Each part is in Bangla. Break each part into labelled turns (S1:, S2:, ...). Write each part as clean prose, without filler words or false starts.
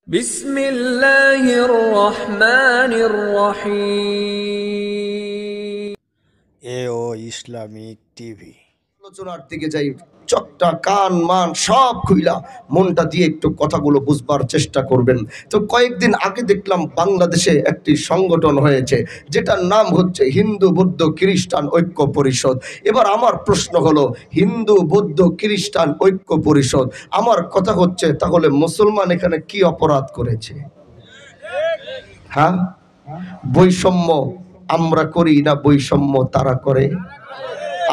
S1: বিসমিল্লাহির রহমানির রহিম।
S2: এও ইসলামিক টিভি
S3: আলোচনার দিকে যাই। চোখটা কান মান সব খুইলা মনটা দিয়ে একটু কথাগুলো বুঝবার চেষ্টা করবেন। তো কয়েকদিন আগে দেখলাম বাংলাদেশে একটি সংগঠন হয়েছে যেটার নাম হচ্ছে হিন্দু বৌদ্ধ খ্রিস্টান ঐক্য পরিষদ। এবার আমার প্রশ্ন হলো, হিন্দু বৌদ্ধ খ্রিস্টান ঐক্য পরিষদ, আমার কথা হচ্ছে তাহলে মুসলমান এখানে কি অপরাধ করেছে? হ্যাঁ, বৈষম্য আমরা করি না বৈষম্য তারা করে?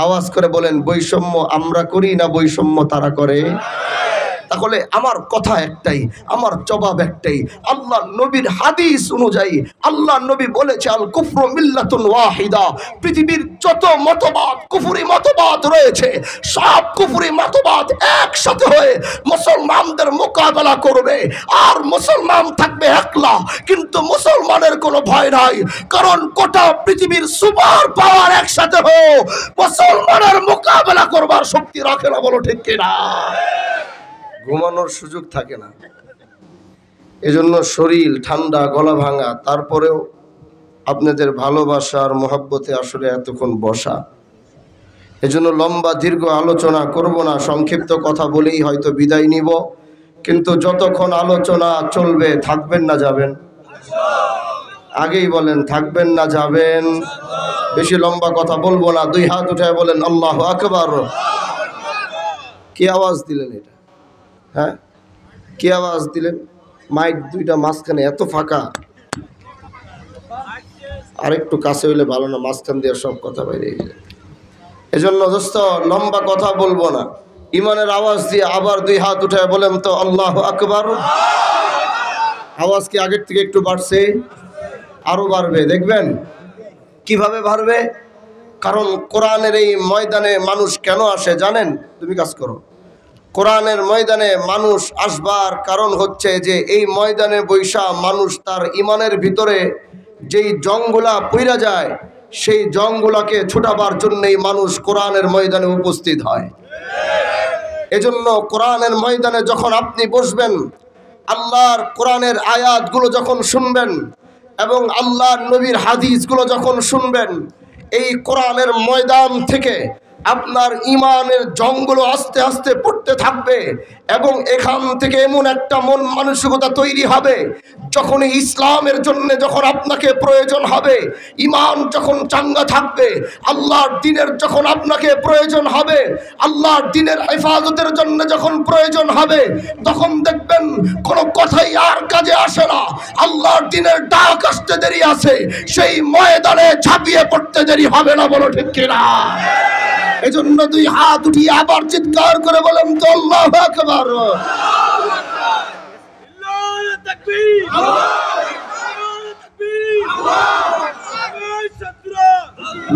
S3: আওয়াজ করে বলেন, বৈষম্য আমরা করি না বৈষম্য তারা করে? তাহলে আমার কথা একটাই, আমার জবাব একটাই। আল্লাহ নবীর হাদিস অনুযায়ী আল্লাহ নবী বলেছে, আল কুফরু মিল্লাতুন ওয়াহিদা। পৃথিবীর যত মতবাদ কুফরি মতবাদ রয়েছে সব কুফরি মতবাদ একসাথে হয়ে মুসলমানদের মোকাবেলা করবে, আর মুসলমান থাকবে একলা। কিন্তু মুসলমানের কোনো ভয় নাই, কারণ গোটা পৃথিবীর সুপার পাওয়ার একসাথে হয়ে মুসলমানের মোকাবেলা করবার শক্তি রাখে না। বলো ঠিক কিনা? ঘুমানোর সুযোগ থাকে না, এজন্য শরীর ঠান্ডা, গলা ভাঙা, তারপরেও আপনাদের ভালোবাসার মহব্বতে আসলে এতক্ষণ বসা। এজন্য লম্বা দীর্ঘ আলোচনা করব না, সংক্ষিপ্ত কথা বলেই হয়তো বিদায় নিব। কিন্তু যতক্ষণ আলোচনা চলবে থাকবেন না যাবেন? আগেই বলেন, থাকবেন না যাবেন? বেশি লম্বা কথা বলবো না। দুই হাত উঠায় বলেন আল্লাহু আকবার। কি আওয়াজ দিলেন এটা? হ্যাঁ, কি আওয়াজ দিলেন? মাইক দুইটা মাঝখানে এত ফাঁকা, আরেকটু কাছে হইলে ভালো না, মাঝখান দিয়ে সব কথা বাইরে গেলে। এজন্য দোস্ত লম্বা কথা বলবো না, ইমানের আওয়াজ দিয়ে আবার দুই হাত উঠায় বলেন তো আল্লাহু আকবার। আওয়াজ কি আগের থেকে একটু বাড়ছে? আরো বাড়বে, দেখবেন কিভাবে বাড়বে। কারণ কোরআনের এই ময়দানে মানুষ কেন আসে জানেন? তুমি কাজ করো। কোরআনের ময়দানে মানুষ আসবার কারণ হচ্ছে যে এই ময়দানে বৈশা মানুষ তার ইমানের ভিতরে যেই জংগুলা পইরা যায় সেই জংগুলাকে ছুটাবার জন্যই মানুষ কোরআনের ময়দানে উপস্থিত হয়। এজন্য কোরআনের ময়দানে যখন আপনি বসবেন, আল্লাহর কোরআনের আয়াতগুলো যখন শুনবেন এবং আল্লাহর নবীর হাদিসগুলো যখন শুনবেন, এই কোরআনের ময়দান থেকে আপনার ইমানের জংগুলো আস্তে আস্তে পড়তে থাকবে এবং এখান থেকে এমন একটা মন মানসিকতা তৈরি হবে, যখন ইসলামের জন্য যখন আপনাকে প্রয়োজন হবে, ইমান যখন চাঙ্গা থাকবে, আল্লাহর দ্বীনের যখন আপনাকে প্রয়োজন হবে, আল্লাহর দ্বীনের হেফাজতের জন্য যখন প্রয়োজন হবে, তখন দেখবেন কোনো কথাই আর কাজে আসে না। আল্লাহর দ্বীনের ডাক আসতে দেরি আছে, সেই ময়দানে ঝাঁপিয়ে পড়তে দেরি হবে না। বলো ঠিক কিনা? এজন্য দুই হাত উঠিয়ে আবার চিৎকার করে বলেন তো আল্লাহু আকবার।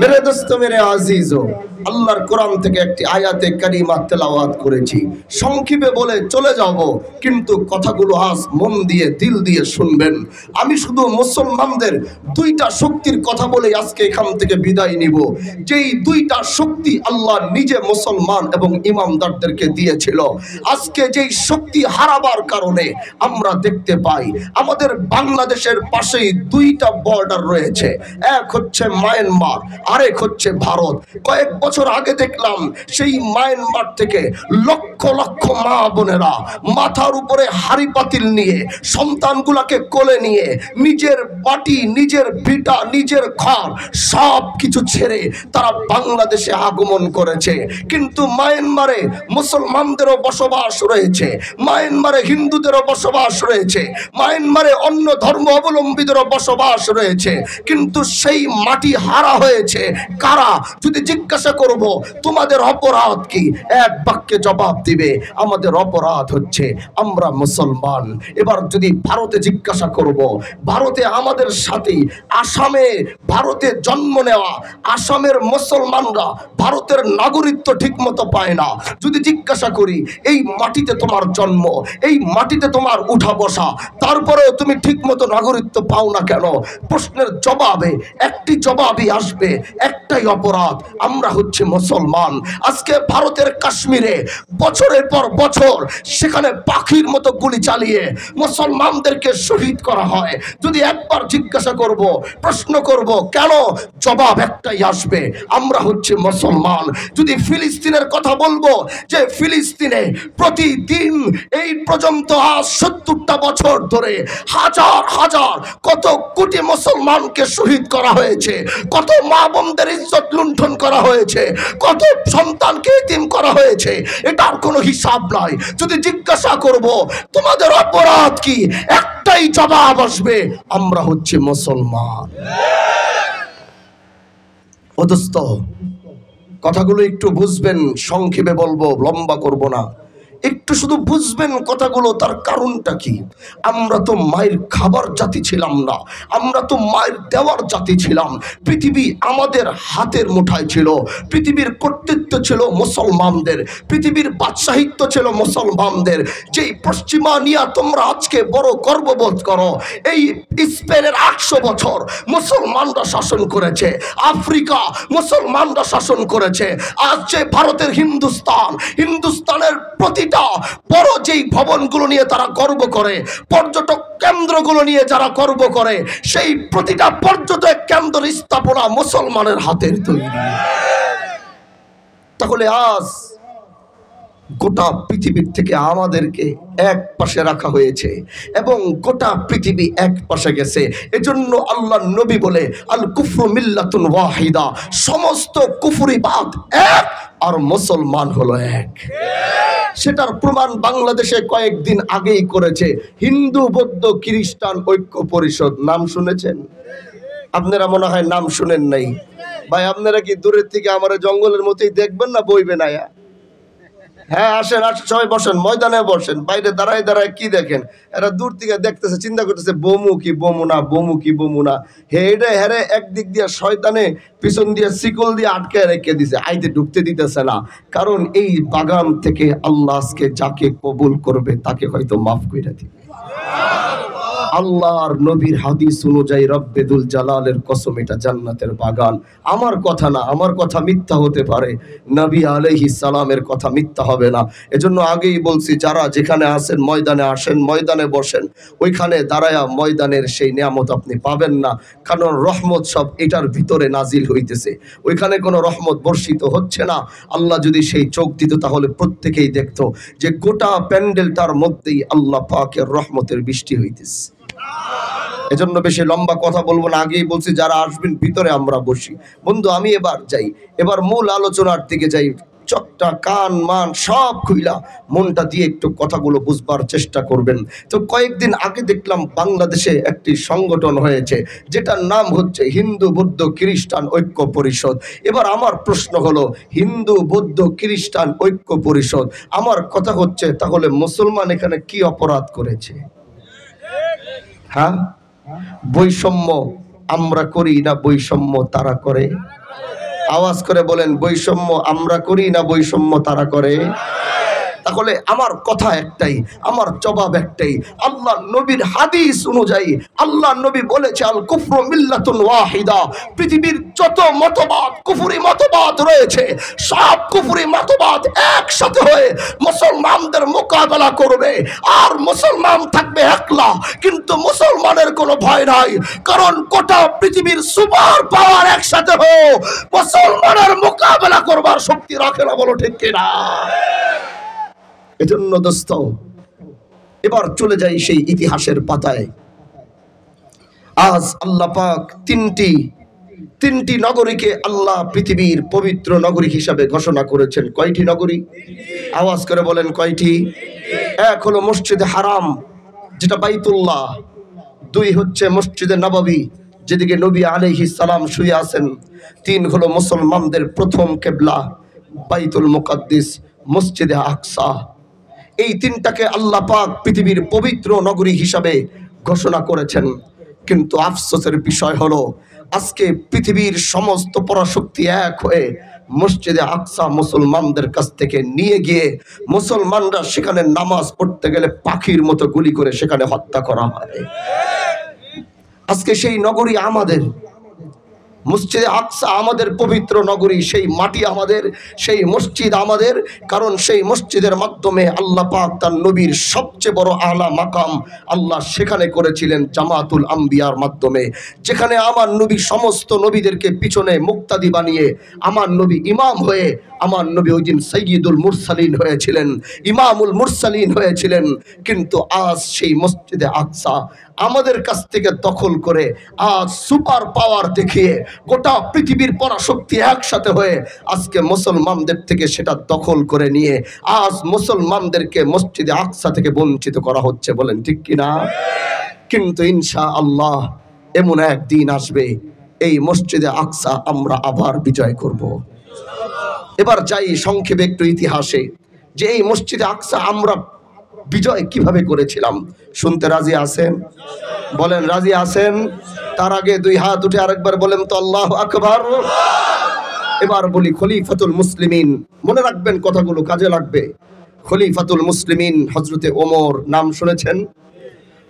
S3: মেরে দোস্ত, মেরে আজিজো, আল্লাহর কোরআন থেকে একটি আয়াতে কারিমা তেলাওয়াত করেছি, সংক্ষেপে বলে চলে যাব, কিন্তু কথাগুলো আজ মন দিয়ে দিল দিয়ে শুনবেন। আমি শুধু মুসলমানদের দুইটা শক্তির কথা বলে আজকে এখান থেকে বিদায় নিব, যেই দুইটা শক্তি আল্লাহ নিজে মুসলমান এবং ইমানদারদেরকে দিয়েছিল। আজকে যেই শক্তি হারাবার কারণে আমরা দেখতে পাই আমাদের বাংলাদেশের পাশেই দুইটা বর্ডার রয়েছে, এক হচ্ছে মায়ানমার, আরেক হচ্ছে ভারত। কয়েক বছর আগে দেখলাম সেই মায়ানমার থেকে লক্ষ লক্ষ মা বোনেরা মাথার উপরে হাড়ি পাতিল নিয়ে সন্তানগুলাকে কোলে নিয়ে নিজের বাটি, নিজের ভিটা, নিজের ঘর সব কিছু ছেড়ে তারা বাংলাদেশে আগমন করেছে। কিন্তু মায়ানমারে মুসলমানদেরও বসবাস রয়েছে, মায়ানমারে হিন্দুদেরও বসবাস রয়েছে, মায়ানমারে অন্য ধর্ম অবলম্বীদেরও বসবাস রয়েছে। কিন্তু সেই মাটি হারা হয়েছে কারা? যদি জিজ্ঞাসা করব তোমাদের অপরাধ কি, এক বাক্যে জবাব দিবে আমাদের অপরাধ হচ্ছে আমরা মুসলমান। এবার যদি ভারতে জিজ্ঞাসা করব, ভারতে আমাদের সাথে আসামে, ভারতে জন্ম নেওয়া আসামের মুসলমানরা ভারতের নাগরিকত্ব ঠিক মতো পায় না। যদি জিজ্ঞাসা করি এই মাটিতে তোমার জন্ম, এই মাটিতে তোমার উঠা বসা, তারপরেও তুমি ঠিক মতো নাগরিকত্ব পাও না কেন? প্রশ্নের জবাবে একটি জবাবই আসবে, একটাই অপরাধ, আমরা হচ্ছে মুসলমান। আজকে ভারতের কাশ্মীরে বছরের পর বছর সেখানে পাখির মতো গুলি চালিয়ে মুসলমানদেরকে শহীদ করা হয়। যদি একবার জিজ্ঞাসা করব, প্রশ্ন করব কেন, জবাব একটাই আসবে, আমরা হচ্ছে মুসলমান। যদি ফিলিস্তিনের কথা বলবো, যে ফিলিস্তিনে প্রতিদিন এই পর্যন্ত আজ 70টা বছর ধরে হাজার হাজার কত কোটি মুসলমানকে শহীদ করা হয়েছে, কত মা বোনদের ইজ্জত লুণ্ঠন করা হয়েছে, কত সন্তানকে এতিম করা হয়েছে, এটার কোনো হিসাব নাই। যদি জিজ্ঞাসা করব তোমাদের অপরাধ কি, একটাই জবাব আসবে, আমরা হচ্ছে মুসলমান। অদস্ত কথাগুলো একটু বুঝবেন, সংক্ষেপে বলবো, লম্বা করব না, একটু শুধু বুঝবেন কথাগুলো, তার কারণটা কি। আমরা তো মায়ের খাবার জাতি ছিলাম না, আমরা তো মায়ের দেওয়ার জাতি ছিলাম। পৃথিবী আমাদের হাতের মুঠায় ছিল, পৃথিবীর কর্তৃত্ব ছিল মুসলমানদের, পৃথিবীর বাদশাহিত্য ছিল মুসলমানদের। যেই পশ্চিমা নিয়ে তোমরা আজকে বড় গর্ববোধ করো, এই স্পেনের 800 বছর মুসলমানরা শাসন করেছে, আফ্রিকা মুসলমানরা শাসন করেছে। আজ যে ভারতের হিন্দুস্তানের প্রতিটা বড় যেই ভবনগুলো নিয়ে তারা গর্ব করে, পর্যটক কেন্দ্রগুলো নিয়ে যারা গর্ব করে, সেই প্রতিটা পর্যটক কেন্দ্র স্থাপনা মুসলমানের হাতের তৈরি। তাহলে আজ গোটা পৃথিবীর থেকে আমাদেরকে এক পাশে রাখা হয়েছে এবং গোটা পৃথিবী এক পাশে গেছে। এজন্য আল্লাহ নবী বলে, আল কুফরু মিল্লাতুন ওয়াহিদা, সমস্ত কুফরিবাদ এক আর মুসলমান হলো এক। সেটার প্রমাণ বাংলাদেশে কয়েকদিন আগেই করেছে হিন্দু বৌদ্ধ খ্রিস্টান ঐক্য পরিষদ। নাম শুনেছেন আপনারা? মনে হয় নাম শুনেন নাই। ভাই আপনারা কি দূরের থেকে আমার জঙ্গলের মতোই দেখবেন না বইবেন? হ্যাঁ আসেন, সবাই বসেন, ময়দানে বসেন। বাইরে দাঁড়ায় দাঁড়ায় কি দেখেন? এরা দূর থেকে দেখতেছে, চিন্তা করতেছে বোমু কি বোমু না, বোমু কি বোমু না। হেডে হেরে একদিক দিয়ে শয়তানে পিছন দিয়ে শিকল দিয়ে আটকে রেখে দিছে, আইতে ঢুকতে দিতেছে না। কারণ এই বাগান থেকে আল্লাহ আজকে যাকে কবুল করবে তাকে হয়তো মাফ করে দিবে। আল্লাহর নবীর হাদিস অনুযায়ী রব্বেদুল জালালের কসম, এটা জান্নাতের বাগান। আমার কথা না, আমার কথা মিথ্যা হতে পারে, নবী আলাইহিস সালামের কথা মিথ্যা হবে না। এজন্য আগেই বলছি, যারা যেখানে আছেন ময়দানে আসেন, ময়দানে বসেন, ওইখানে দাঁড়ায়া ময়দানের সেই নিয়ামত আপনি পাবেন না। কারণ রহমত সব এটার ভিতরে নাজিল হইতেছে, ওইখানে কোনো রহমত বর্ষিত হচ্ছে না। আল্লাহ যদি সেই চোখ দিত তাহলে প্রত্যেকেই দেখতো যে গোটা প্যান্ডেলটার মধ্যেই আল্লাহ পাকের রহমতের বৃষ্টি হইতেছে। এজন্য বেশি লম্বা কথা বলবো না, আগেই বলছি যারা আসবেন ভিতরে আমরা বসি। বন্ধু আমি এবার যাই, এবার মূল আলোচনার দিকে যাই। চোখটা কান মান সব খুইলা মনটা দিয়ে একটু কথাগুলো বুঝবার চেষ্টা করবেন। তো কয়েকদিন আগে দেখলাম বাংলাদেশে একটি সংগঠন হয়েছে, যেটার নাম হচ্ছে হিন্দু বৌদ্ধ খ্রিস্টান ঐক্য পরিষদ। এবার আমার প্রশ্ন হলো, হিন্দু বৌদ্ধ খ্রিস্টান ঐক্য পরিষদ, আমার কথা হচ্ছে তাহলে মুসলমান এখানে কি অপরাধ করেছে? হ্যাঁ, বৈষম্য আমরা করি না বৈষম্য তারা করে? আওয়াজ করে বলেন, বৈষম্য আমরা করি না বৈষম্য তারা করে? তাহলে আমার কথা একটাই, আমার জবাব একটাই। আল্লাহ নবীর হাদিস অনুযায়ী আল্লাহ নবী বলেছে, আল কুফরু মিল্লাতুন ওয়াহিদা, পৃথিবীর যত মতবাদ কুফরি মতবাদ রয়েছে, সব কুফরি মতবাদ একসাথে হয়ে মুসলমানদের মোকাবেলা করবে, আর মুসলমান থাকবে একলা। কিন্তু মুসলমানের কোনো ভয় নাই, কারণ গোটা পৃথিবীর সুপার পাওয়ার একসাথে হয়ে মুসলমানের মোকাবেলা করবার শক্তি রাখে না। বলো ঠিক কিনা? এজন্য দোস্ত এবার চলে যাই সেই ইতিহাসের পাতায়। আজ আল্লাহ পাক তিনটি নগরীকে আল্লাহ পৃথিবীর পবিত্র নগরী হিসাবে ঘোষণা করেছেন। কয়টি নগরী? আওয়াজ করে বলেন কয়টি? এক হলো মসজিদে হারাম, যেটা বাইতুল্লাহ। দুই হচ্ছে মসজিদে নববী, যেদিকে নবী আলাইহিস সালাম শুয়ে আছেন। তিন হলো মুসলমানদের প্রথম কিবলা বাইতুল মুকাদ্দিস, মসজিদে আকসা। এই তিনটাকে আল্লাহ পাক পৃথিবীর পবিত্র নগরী হিসাবে ঘোষণা করেছেন। কিন্তু আফসোসের বিষয় হলো, আজকে পৃথিবীর সমস্ত পরাশক্তি এক হয়ে মসজিদে আকসা মুসলমানদের কাছ থেকে নিয়ে গিয়ে মুসলমানরা সেখানে নামাজ পড়তে গেলে পাখির মতো গুলি করে সেখানে হত্যা করা হয়। আজকে সেই নগরী আমাদের, মসজিদে আকসা আমাদের পবিত্র নগরী, সেই মাটি আমাদের, সেই মসজিদ আমাদের। কারণ সেই মসজিদের মাধ্যমে আল্লাহ পাক তার নবীর সবচেয়ে বড় আলা মাকাম আল্লাহ সেখানে করেছিলেন জামাতুল আম্বিয়ার মাধ্যমে, যেখানে আমার নবী সমস্ত নবীদেরকে পিছনে মুক্তাদি বানিয়ে আমার নবী ইমাম হয়ে, আমার নবী ওই দিন সাইয়্যিদুল মুরসালিন হয়েছিলেন, ইমামুল মুরসালিন হয়েছিলেন। কিন্তু আজ সেই মসজিদে আকসা আমাদের কাছ থেকে দখল করে, আজ সুপার পাওয়ার দেখিয়ে গোটা পৃথিবীর পরাশক্তি একসাথে হয়ে আজকে মুসলমানদের থেকে সেটা দখল করে নিয়ে আজ মুসলমানদেরকে মসজিদে আকসা থেকে বঞ্চিত করা হচ্ছে। বলেন ঠিক কিনা? কিন্তু ইনশাআল্লাহ এমন একদিন আসবে এই মসজিদে আকসা আমরা আবার বিজয় করব। এবার যাই সংক্ষেপে একটু ইতিহাসে, যে এই মসজিদে আকসা আমরা বিজয় কিভাবে করেছিলাম। শুনতে রাজি আছেন? বলেন রাজি আছেন? তার আগে দুই হাত উঠে আরেকবার বলেন তো আল্লাহু আকবার। এবার বলি খলিফাতুল মুসলিমিন, মনে রাখবেন কথাগুলো কাজে লাগবে। খলিফাতুল মুসলিমিন হযরতে ওমর, নাম শুনেছেন?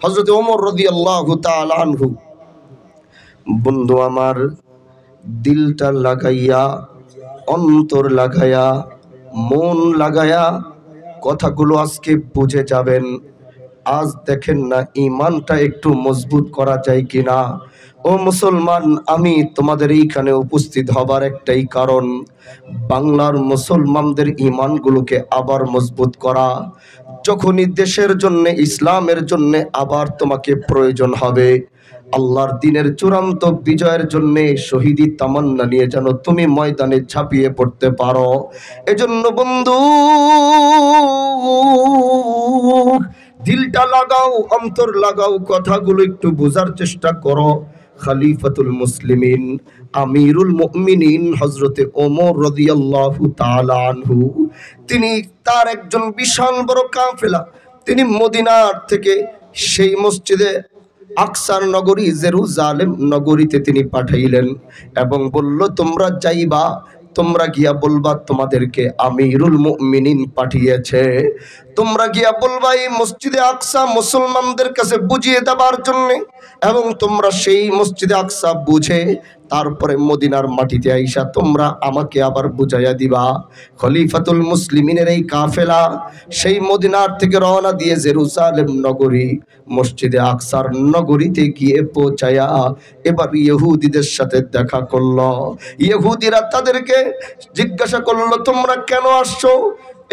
S3: হযরতে ওমর রাদিয়াল্লাহু তাআলা আনহু। বন্ধু আমার, দিলটা লাগাইয়া, অন্তর লাগাইয়া, মন লাগাইয়া কথাগুলো আজকে বুঝে যাবেন। আজ দেখেন না ঈমানটা একটু মজবুত করা যায় কিনা। ও মুসলমান, আমি তোমাদের এইখানে উপস্থিত হবার একটাই কারণ, বাংলার মুসলমানদের ঈমানগুলোকে আবার মজবুত করা। যখনই দেশের জন্য, ইসলামের জন্য আবার তোমাকে প্রয়োজন হবে, আল্লাহর দ্বীনের চূড়ান্ত বিজয়ের জন্য শহীদি তামান্না নিয়ে যেন তুমি ময়দানে ঝাঁপিয়ে পড়তে পারো। এজন্য বন্ধু দিলটা লাগাও, অন্তর লাগাও, কথাগুলো একটু বোঝার চেষ্টা করো। খলিফাতুল মুসলিমিন, আমিরুল মুমিনিন হযরতে ওমর রাদিয়াল্লাহু তাআলা আনহু, তিনি তার একজন বিশাল বড় কাফেলা তিনি মদিনার থেকে সেই মসজিদে আকসার নগরী জেরুজালেম নগরীতে তিনি পাঠাইলেন এবং বলল, তোমরা যাইবা, তোমরা গিয়া বলবা তোমাদেরকে আমিরুল মুমিনিন পাঠিয়েছে। তোমরা গিয়া বলবা এই মসজিদে আকসা মুসলমানদের কাছে বুঝিয়ে দেবার জন্য, এবং তোমরা সেই মসজিদে আকসা বুঝে তারপরে মদিনার মাটিতে আইসা তোমরা আমাকে আবার বুঝাইয়া দিবা। খলিফাতুল মুসলিমিনের এই কাফেলা সেই মদিনার থেকে রওনা দিয়ে জেরুজালেম নগরী মসজিদে আকসার নগরীতে গিয়ে পৌঁছায়া এবার ইহুদিদের সাথে দেখা করলো। ইহুদিরা তাদেরকে জিজ্ঞাসা করলো, তোমরা কেন আসছো?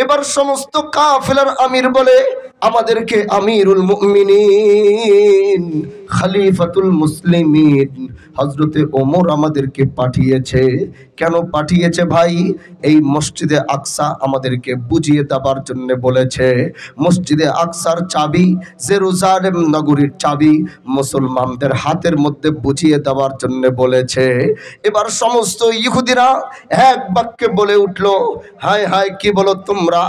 S3: এবার সমস্ত কাফেলার আমির বলে, আমাদেরকে আমিরুল মুমিনিন খলিফাতুল মুসলিমিন হযরতে ওমর আমাদেরকে পাঠিয়েছে। কেন পাঠিয়েছে ভাই? এই মসজিদে আকসা আমাদেরকে বুঝিয়ে দেবার জন্য বলেছে। মসজিদে আকসার চাবি, জেরুজালেম নগরীর চাবি মুসলমানদের হাতের মধ্যে বুঝিয়ে দেওয়ার জন্য বলেছে। এবার সমস্ত ইহুদিরা এক বাক্যে বলে উঠলো, হায় হায়, কি বলো তোমরা?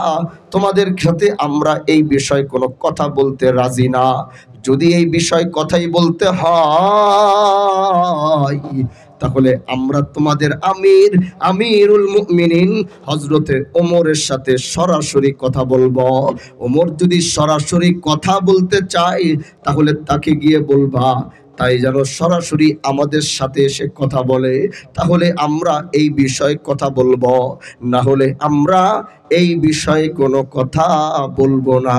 S3: তোমাদের সাথে আমরা এই বিষয়ে কোনো কথা বলতে রাজি না। যদি এই বিষয় কথাই বলতে হয় তাহলে আমরা তোমাদের আমিরুল মুমিনিন হযরতে ওমরের সাথে সরাসরি কথা বলবো। ওমর যদি সরাসরি কথা বলতে চায় তাহলে তাকে গিয়ে বলবা, তাই যেন সরাসরি আমাদের সাথে এসে কথা বলে, তাহলে আমরা এই বিষয়ে কথা বলবো, না হলে আমরা এই বিষয়ে কোনো কথা বলবো না।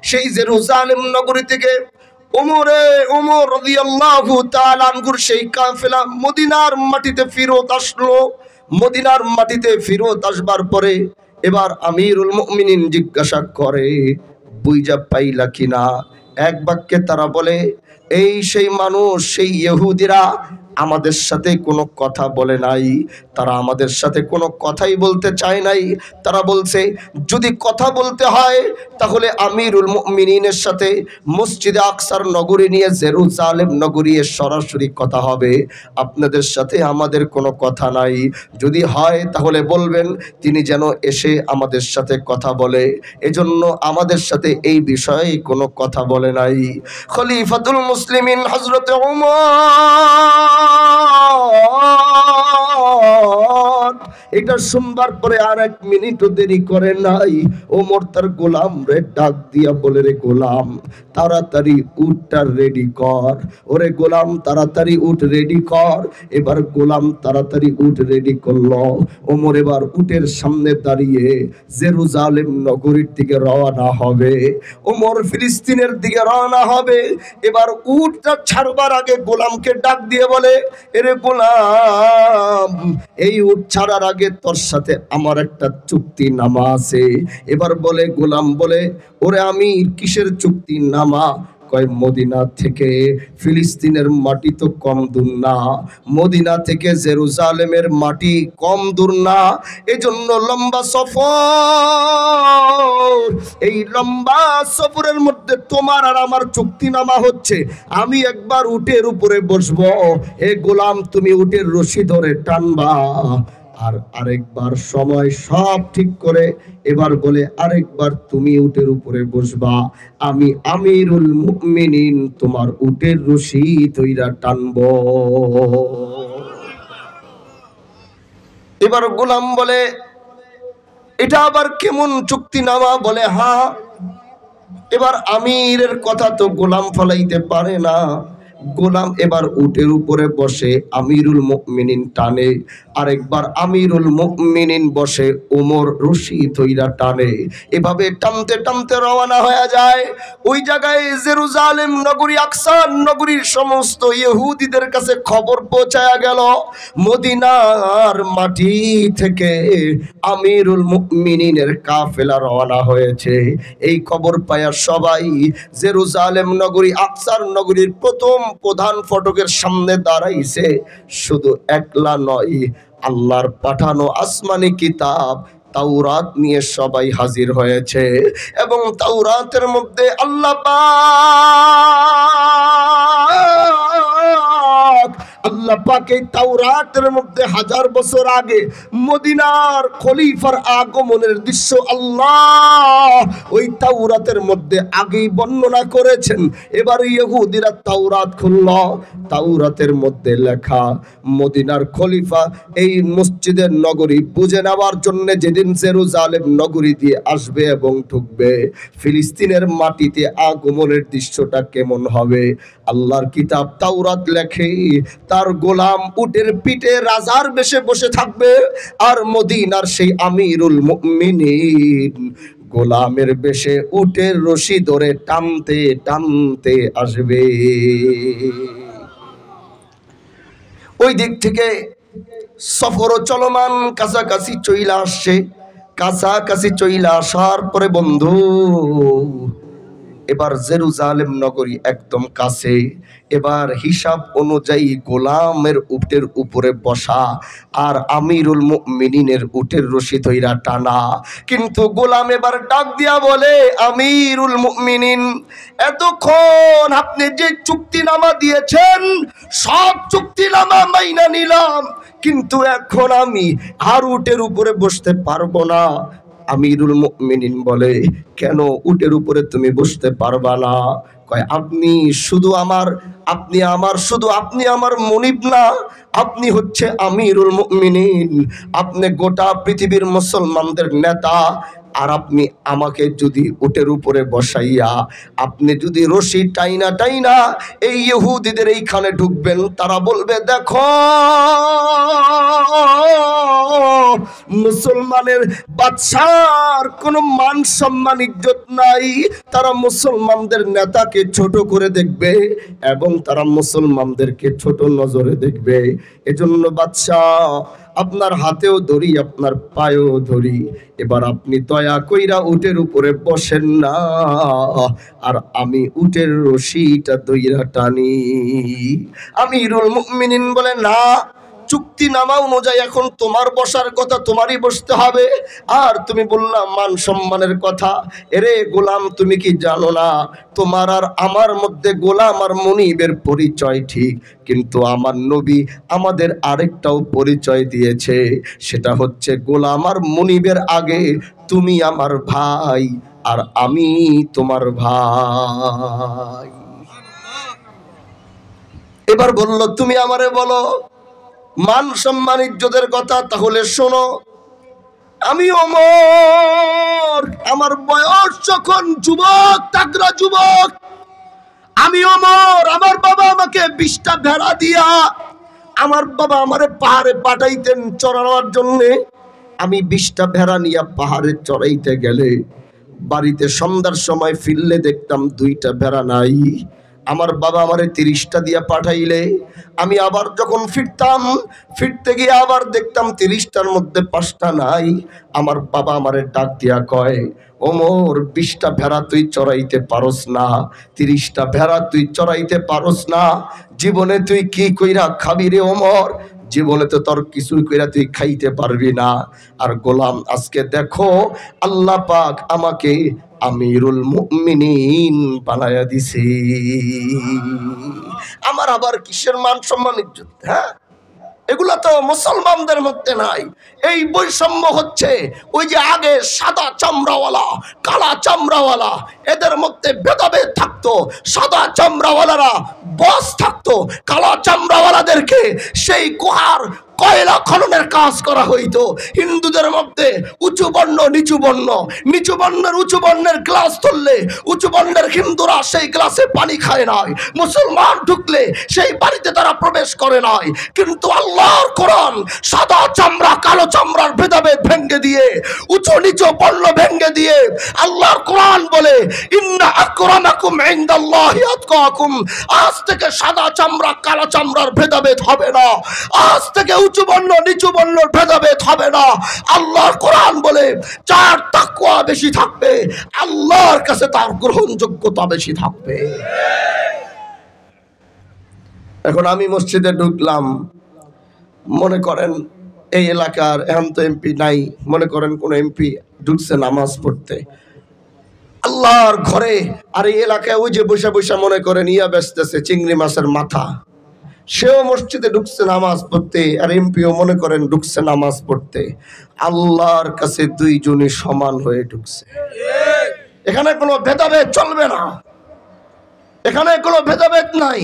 S3: সেই জেরুজালেম নগরী থেকে ওমর রাদিয়াল্লাহু তাআলা আনহুর সেই কাফেলা মদিনার মাটিতে ফেরত আসলো। মদিনার মাটিতে ফেরত আসবার পরে এবার আমিরুল মুমিনিন জিজ্ঞাসা করে, বুঝা পাইলা কিনা? এক বাক্যে তারা বলে, এই সেই মানুষ, সেই ইহুদিরা আমাদের সাথে কোনো কথা বলে নাই, তারা আমাদের সাথে কোনো কথাই বলতে চায় নাই। তারা বলছে যদি কথা বলতে হয় তাহলে আমিরুল মুমিনিনের সাথে মসজিদে আকসার নগরী নিয়ে জেরুজালেম নগরী সরাসরি কথা হবে, আপনাদের সাথে আমাদের কোনো কথা নাই। যদি হয় তাহলে বলবেন তিনি যেন এসে আমাদের সাথে কথা বলে, এজন্য আমাদের সাথে এই বিষয়ে কোনো কথা বলে নাই। খলিফাতুল মুসলিমিন হযরত ওমর নিকট। এটা শুনবার পরে আর 1 মিনিটও দেরি করে নাই, ওমর তার গোলাম রে ডাক দিয়া বলে, রে গোলাম তাড়াতাড়ি উটটা রেডি কর, ওরে গোলাম তাড়াতাড়ি উট রেডি কর। এবার গোলাম তাড়াতাড়ি উট রেডি করলো। ওমর এবার উটের সামনে দাঁড়িয়ে জেরুজালেম নগরীর দিকে রওনা হবে, ওমর ফিলিস্তিনের দিকে রওনা হবে। এবার উটটা ছাড়বার আগে গোলামকে ডাক দিয়ে বলে, এরে গোলাম এই উট ছাড়ার আগে তোর সাথে আমার একটা চুক্তি নামা আছে। এবার বলে গোলাম বলে, ওরে আমি কিসের চুক্তি নামা? কয় মদিনা থেকে ফিলিস্তিনের মাটি তো কম দূর না, মদিনা থেকে জেরুজালেমের মাটি কম দূর না, এজন্য লম্বা সফর। এই লম্বা সফরের মধ্যে তোমার আর আমার চুক্তিনামা হচ্ছে, আমি একবার উটের উপরে বসবো, হে গোলাম তুমি উটের রশি ধরে টানবা, আর আরেকবার সময় সব ঠিক করে এবার বলে আরেকবার তুমি উটের উপরে বসবা, আমি আমিরুল মুমিনিন তোমার উটের রশি ধইরা টানবো। এবার গোলাম বলে, এটা আবার কেমন চুক্তিনামা? বলে হ্যাঁ। এবার আমিরের কথা তো গোলাম ফলাইতে পারে না, গোলাম এবার উটের উপরে বসে আমিরুল মুমিনিন টানে, আরেকবার আমিরুল মুমিনিন বসে ওমর রশি ধইরা টানে। এভাবে টানতে টানতে রওনা হয়ে যায়। ওই জায়গায় জেরুজালেম নগরী, আকসা নগরীর সমস্ত ইহুদিদের কাছে খবর পৌঁছায়া গেল, মদিনার মাটি থেকে আমিরুল মুমিনিনের কাফেলা রওনা হয়েছে। এই খবর পায়া সবাই জেরুজালেম নগরী, আকসার নগরীর প্রথম প্রধান ফটকের সামনে দাঁড়াইছে। শুধু একলা নয়, আল্লাহর পাঠানো আসমানি কিতাব তাওরাত নিয়ে সবাই হাজির হয়েছে, এবং তাওরাতের মধ্যে আল্লাহ পাক এই তাওরাতের মধ্যে 1000 বছর আগে মদিনার খলিফার আগমনের দৃশ্য আল্লাহ ওই তাওরাতের মধ্যে আগেই বর্ণনা করেছেন। এবার ইহুদিরা তাওরাত খুলল, তাওরাতের মধ্যে লেখা মদিনার খলিফা এই মসজিদের নগরী বুঝে নেওয়ার জন্য যেদিন জেরুজালেম নগরী দিয়ে আসবে এবং ঢুকবে, ফিলিস্তিনের মাটিতে আগমনের দৃশ্যটা কেমন হবে। আল্লাহর কিতাব তাওরাত লেখে তার গোলাম উটের পিঠে রাজার বেশে বসে থাকবে, আর মদিনার সেই আমিরুল মুমিনিন গোলামের বেশে উটের রশি ধরে টানতে টানতে আসবে। ওই দিক থেকে সফরও চলমান, কাছাকাছি চইলা আসছে। কাছাকাছি চইলা আসার পরে বন্ধু এবার জেরুজালেম নগরী একদম কাছে। এবার হিসাব অনুযায়ী গোলামের উটের উপরে বসা আর আমিরুল মুমিনিনের উটের রশি ধইরা টানা। কিন্তু গোলাম এবার ডাক দিয়া বলে, আমিরুল মুমিনিন এতক্ষণ আপনি যে চুক্তিনামা দিয়েছেন সব চুক্তিনামা মাইনা নিলাম, কিন্তু এখন আমি আর উটের উপরে বসতে পারবো না। আমিরুল মুমিনিন বলে, কেন উটের উপরে তুমি বসতে পারবা না? কয় আপনি আমার মনিব না, আপনি হচ্ছে আমিরুল মুমিনিন, আপনি গোটা পৃথিবীর মুসলমানদের নেতা, আর আপনি আমাকে যদি উটের উপরে বসাইয়া আপনি যদি রশি টাইনা টাইনা এই ইহুদিদের এইখানে ঢুকবেন, তারা বলবে দেখো মুসলমানের বাদশার কোনো মান সম্মান ইজ্জত নাই, তারা মুসলমানদের নেতাকে ছোট করে দেখবে এবং তারা মুসলমানদেরকে ছোট নজরে দেখবে। এজন্য বাদশাহ আপনার হাতেও ধরি, আপনার পায়েও ধরি, এবার আপনি দয়া কইরা উটের উপরে বসেন না, আর আমি উটের রশিটা ধইরা টানি। আমিরুল মুমিনিন বলে, না, চুক্তিনামা অনুযায়ী এখন তোমার বসার কথা, তোমারই বসতে হবে। আর তুমি বললাম মান সম্মানের কথা। এরে গোলাম, তুমি কি জানো না তোমার আর আমার মধ্যে গোলাম আর মনিবের পরিচয় ঠিক, কিন্তু আমার নবী আমাদের আরেকটাও পরিচয় দিয়েছে, সেটা হচ্ছে গোলাম আর মনিবের আগে তুমি আমার ভাই আর আমি তোমার ভাই। এবার বলল, তুমি আমারে বলো মান সম্মান ইজ্জতের কথা, তাহলে শোনো। আমি ওমর, আমার বয়স যখন যুবক, তাগড়া যুবক, আমি ওমর, আমার বাবা আমাকে 20টা ভেড়া দিয়া, আমার বাবা আমারে পাহাড়ে পাঠাইতেন চড়ানোর জন্যে। আমি 20টা ভেড়া নিয়ে পাহাড়ে চড়াইতে গেলে বাড়িতে সন্ধ্যার সময় ফিরলে দেখতাম 2টা ভেড়া নাই। আমার বাবা আমারে 30টা দিয়া পাঠাইলে আমি আবার যখন ফিরতে গিয়ে আবার দেখতাম 30টার মধ্যে 5টা নাই। আমার বাবা আমারে ডাক দিয়া কয়, ওমর, 20টা ভেড়া তুই চড়াইতে পারস না, 30টা ভেড়া তুই চড়াইতে পারস না, জীবনে তুই কি কইরা খাবি রে ওমর? জীবনে তো তোর কিছুই কইরা তুই খাইতে পারবি না। আর গোলাম, আজকে দেখো আল্লাহ পাক আমাকে আমিরুল মুমিনিন বানায়া দিছে। আমার আবার কিসের মান সম্মান ইজ্জত? হ্যাঁ, এগুলা তো মুসলমানদের মধ্যে নাই। এই বৈষম্য হচ্ছে ওই যে আগে সাদা চামড়াওয়ালা, কালা চামড়াওয়ালা, এদের মধ্যে ভেদাভেদ থাকতো। সাদা চামড়াওয়ালারা বস থাকতো, কালা চামড়াওয়ালাদেরকে সেই গুহার কয়লা খননের কাজ করা হইতো। হিন্দুদের মধ্যে উঁচু বর্ণ নিচু বর্ণ, নিচু বর্ণের উঁচু বর্ণের গ্লাস ধরলে উঁচু বর্ণের হিন্দুরা সেই গ্লাসে পানি খায় নাই, মুসলমান ঢুকলে সেই বাড়িতে তারা প্রবেশ করে নাই। কিন্তু আল্লাহর কোরআন সাদা চামড়া কালো চামড়ার ভেদাভেদ ভেঙ্গে দিয়ে, উঁচু নিচু বর্ণ ভেঙ্গে দিয়ে আল্লাহর কোরআন বলে, ইন্না আকরামাকুম ইনদাল্লাহি আতকাকুম। আজ থেকে সাদা চামড়া কালো চামড়ার ভেদাভেদ হবে না, আজ থেকে উঁচু বর্ণ নিচু বর্ণের ভেদাভেদ হবে না। আল্লাহর কোরআন বলে, যার তাকওয়া বেশি থাকবে আল্লাহর কাছে তার গ্রহণযোগ্যতা বেশি থাকবে। এখন আমি মসজিদে ঢুকলাম, মনে করেন এই এলাকার এখন তো এমপি নাই, মনে করেন কোন এমপি ঢুকছে নামাজ পড়তে আল্লাহর ঘরে, আর এই এলাকায় ওই যে বসে বসে মনে করেন ইয়া বেচতেছে চিংড়ি মাছের মাথা, সেও মসজিদে ঢুকছে নামাজ পড়তে, আর এমপিও মনে করেন ঢুকছে নামাজ পড়তে। আল্লাহর কাছে দুইজনই সমান হয়ে ঢুকছে। এখানে কোনো ভেদাভেদ চলবে না, এখানে কোনো ভেদাভেদ নাই।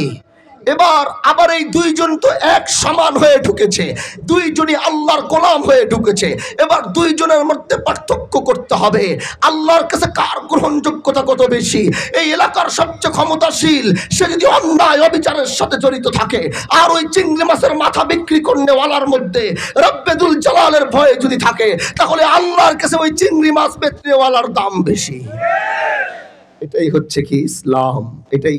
S3: এবার আবার এই দুইজন তো এক সমান হয়ে ঢুকেছে, দুইজনই আল্লাহর গোলাম হয়ে ঢুকেছে। এবার দুইজনের মধ্যে পার্থক্য করতে হবে, আল্লাহর কাছে কার গ্রহণযোগ্যতা কত বেশি। এই এলাকার সবচেয়ে ক্ষমতাশীল সে যদি অন্যায় অবিচারের সাথে জড়িত থাকে, আর ওই চিংড়ি মাছের মাথা বিক্রি করনেওয়ালার মধ্যে রব্বেদুল জালালের ভয়ে যদি থাকে, তাহলে আল্লাহর কাছে ওই চিংড়ি মাছ বেচনেওয়ালার দাম বেশি। এটাই হচ্ছে কি ইসলাম, এটাই